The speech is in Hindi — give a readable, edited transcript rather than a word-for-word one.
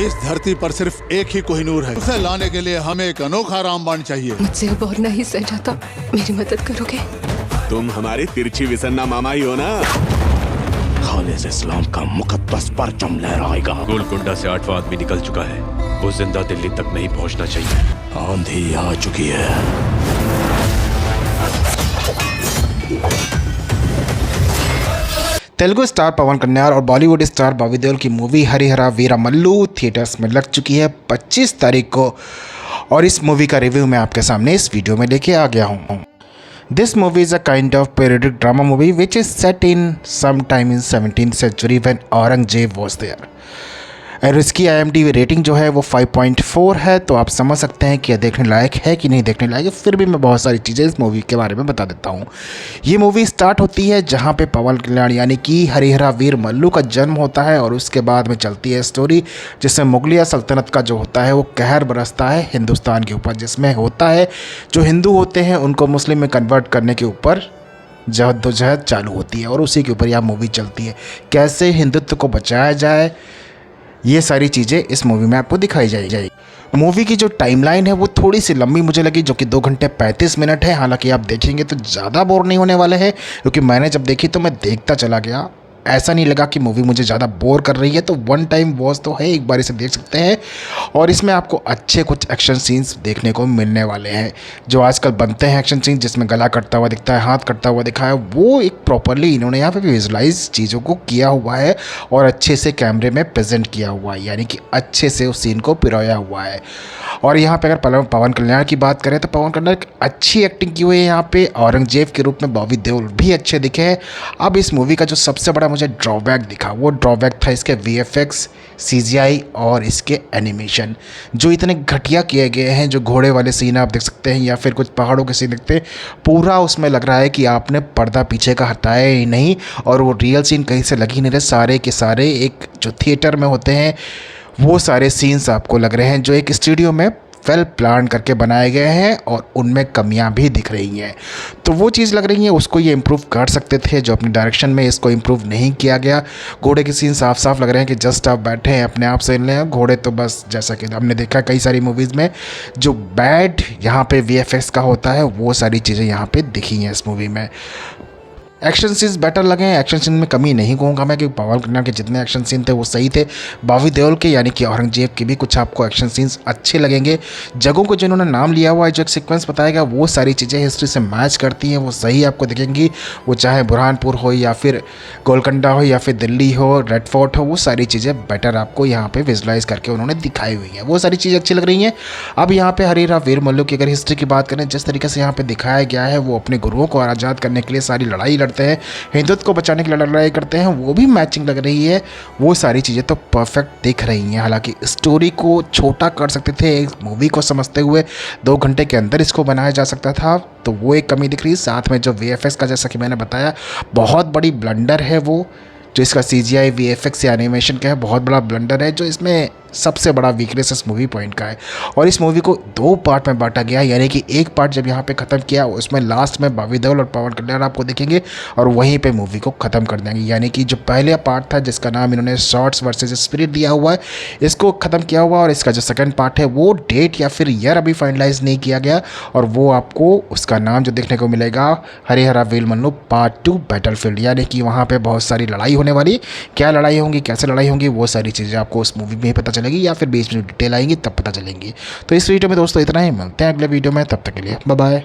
इस धरती पर सिर्फ एक ही कोहिनूर है, उसे लाने के लिए हमें एक अनोखा रामबाण चाहिए। मुझसे अब और नहीं सह जाता, मेरी मदद करोगे? तुम हमारी तिरछी विसन्ना मामा ही हो ना। खालिद इस्लाम का मुकद्दस परचम लहराएगा। गोलकुंडा से 8वां आदमी निकल चुका है, वो जिंदा दिल्ली तक नहीं पहुंचना चाहिए। आंधी आ चुकी है। तेलुगु स्टार पवन कल्याण और बॉलीवुड स्टार बॉबी देओल की मूवी हरिहरा वीरमल्लू थिएटर्स में लग चुकी है 25 तारीख को, और इस मूवी का रिव्यू मैं आपके सामने इस वीडियो में लेके आ गया हूँ। This movie is a kind of periodic drama movie which is set in some time in 17th century when Aurangzeb was there. और इसकी IMDb रेटिंग जो है वो 5.4 है, तो आप समझ सकते हैं कि यह देखने लायक है कि नहीं देखने लायक है। फिर भी मैं बहुत सारी चीज़ें इस मूवी के बारे में बता देता हूँ। ये मूवी स्टार्ट होती है जहाँ पे पवन कल्याण यानी कि हरिहरा वीरमल्लू का जन्म होता है, और उसके बाद में चलती है स्टोरी जिसमें मुगलिया सल्तनत का जो होता है वो कहर बरसता है हिंदुस्तान के ऊपर, जिसमें होता है जो हिंदू होते हैं उनको मुस्लिम में कन्वर्ट करने के ऊपर जद्दोजहद चालू होती है, और उसी के ऊपर यह मूवी चलती है। कैसे हिंदुत्व को बचाया जाए, ये सारी चीज़ें इस मूवी में आपको दिखाई जाएगी। मूवी की जो टाइमलाइन है वो थोड़ी सी लंबी मुझे लगी, जो कि 2 घंटे 35 मिनट है। हालांकि आप देखेंगे तो ज़्यादा बोर नहीं होने वाले हैं, क्योंकि मैंने जब देखी तो मैं देखता चला गया। ऐसा नहीं लगा कि मूवी मुझे ज़्यादा बोर कर रही है, तो वन टाइम वॉच तो है, एक बार इसे देख सकते हैं। और इसमें आपको अच्छे कुछ एक्शन सीन्स देखने को मिलने वाले हैं, जो आजकल बनते हैं एक्शन सीन्स जिसमें गला कटता हुआ दिखता है, हाथ कटता हुआ दिखा है, वो एक प्रॉपरली इन्होंने यहाँ पे विजुलाइज चीज़ों को किया हुआ है और अच्छे से कैमरे में प्रेजेंट किया हुआ है, यानी कि अच्छे से उस सीन को पिरोया हुआ है। और यहाँ पे अगर पवन कल्याण की बात करें तो पवन कल्याण अच्छी एक्टिंग की हुई है यहाँ पे। औरंगजेब के रूप में बॉबी देओल भी अच्छे दिखे हैं। अब इस मूवी का जो सबसे बड़ा मुझे ड्रॉबैक दिखा वो ड्रॉबैक था इसके VFX, CGI और इसके एनिमेशन, जो इतने घटिया किए गए हैं। जो घोड़े वाले सीन आप देख सकते हैं या फिर कुछ पहाड़ों के सीन देखते हैं, पूरा उसमें लग रहा है कि आपने पर्दा पीछे का हटाया ही नहीं, और वो रियल सीन कहीं से लग ही नहीं रहे। सारे के सारे एक जो थिएटर में होते हैं वो सारे सीन्स आपको लग रहे हैं जो एक स्टूडियो में वेल प्लान करके बनाए गए हैं, और उनमें कमियां भी दिख रही हैं। तो वो चीज़ लग रही है उसको ये इम्प्रूव कर सकते थे, जो अपनी डायरेक्शन में इसको इम्प्रूव नहीं किया गया। घोड़े के सीन साफ साफ लग रहे हैं कि जस्ट आप बैठे हैं अपने आप से लें घोड़े, तो बस जैसा कि हमने देखा कई सारी मूवीज़ में जो बैड यहाँ पे VFX का होता है वो सारी चीज़ें यहाँ पे दिखी हैं इस मूवी में। एक्शन सीन्स बेटर लगे हैं, एक्शन सीन में कमी नहीं कहूँगा मैं, क्योंकि पवन कल्याण के जितने एक्शन सीन थे वो सही थे। बॉबी देओल के यानी कि औरंगजेब के भी कुछ आपको एक्शन सीन्स अच्छे लगेंगे। जगहों को जिन्होंने नाम लिया हुआ है, जो एक सीक्वेंस बताएगा, वो सारी चीज़ें हिस्ट्री से मैच करती हैं, वो सही आपको दिखेंगी। वो चाहे बुरहानपुर हो या फिर गोलकुंडा हो या फिर दिल्ली हो, रेड फोर्ट हो, वो सारी चीज़ें बेटर आपको यहाँ पर विजुलाइज करके उन्होंने दिखाई हुई हैं, वो सारी चीज़ें अच्छी लग रही हैं। अब यहाँ पर हरिहरा वीरमल्लू की अगर हिस्ट्री की बात करें, जिस तरीके से यहाँ पर दिखाया गया है, वो अपने गुरुओं को आज़ाद करने के लिए सारी लड़ाई लड़ते हैं, हिंदुत्व को बचाने के लिए लड़ाई करते हैं, वो भी मैचिंग लग रही है। वो सारी चीज़ें तो परफेक्ट दिख रही हैं। हालांकि स्टोरी को छोटा कर सकते थे, एक मूवी को समझते हुए 2 घंटे के अंदर इसको बनाया जा सकता था, तो वो एक कमी दिख रही है। साथ में जो VFX का, जैसा कि मैंने बताया, बहुत बड़ी ब्लंडर है वो, जो इसका CGI VFX या एनिमेशन का है, बहुत बड़ा ब्लंडर है, जो इसमें सबसे बड़ा वीकनेस इस मूवी पॉइंट का है। और इस मूवी को 2 पार्ट में बांटा गया, यानी कि एक पार्ट जब यहाँ पे ख़त्म किया, उसमें लास्ट में बॉबी देओल और पवन कल्याण आपको देखेंगे, और वहीं पे मूवी को ख़त्म कर देंगे। यानी कि जो पहले पार्ट था जिसका नाम इन्होंने शॉर्ट्स वर्सेस स्पिरिट दिया हुआ है, इसको ख़त्म किया हुआ, और इसका जो सेकंड पार्ट है वो डेट या फिर ईयर अभी फाइनलाइज नहीं किया गया, और वो आपको उसका नाम जो देखने को मिलेगा हरिहरा वीरमल्लू पार्ट 2 बैटलफील्ड। यानी कि वहाँ पर बहुत सारी लड़ाई होने वाली, क्या लड़ाई होंगी, कैसे लड़ाई होंगी, वो सारी चीज़ें आपको उस मूवी में ही पता चलेगी, या फिर बीच में डिटेल आएंगी तब पता चलेंगी। तो इस वीडियो में दोस्तों इतना ही, मिलते हैं अगले वीडियो में, तब तक के लिए बाय बाय।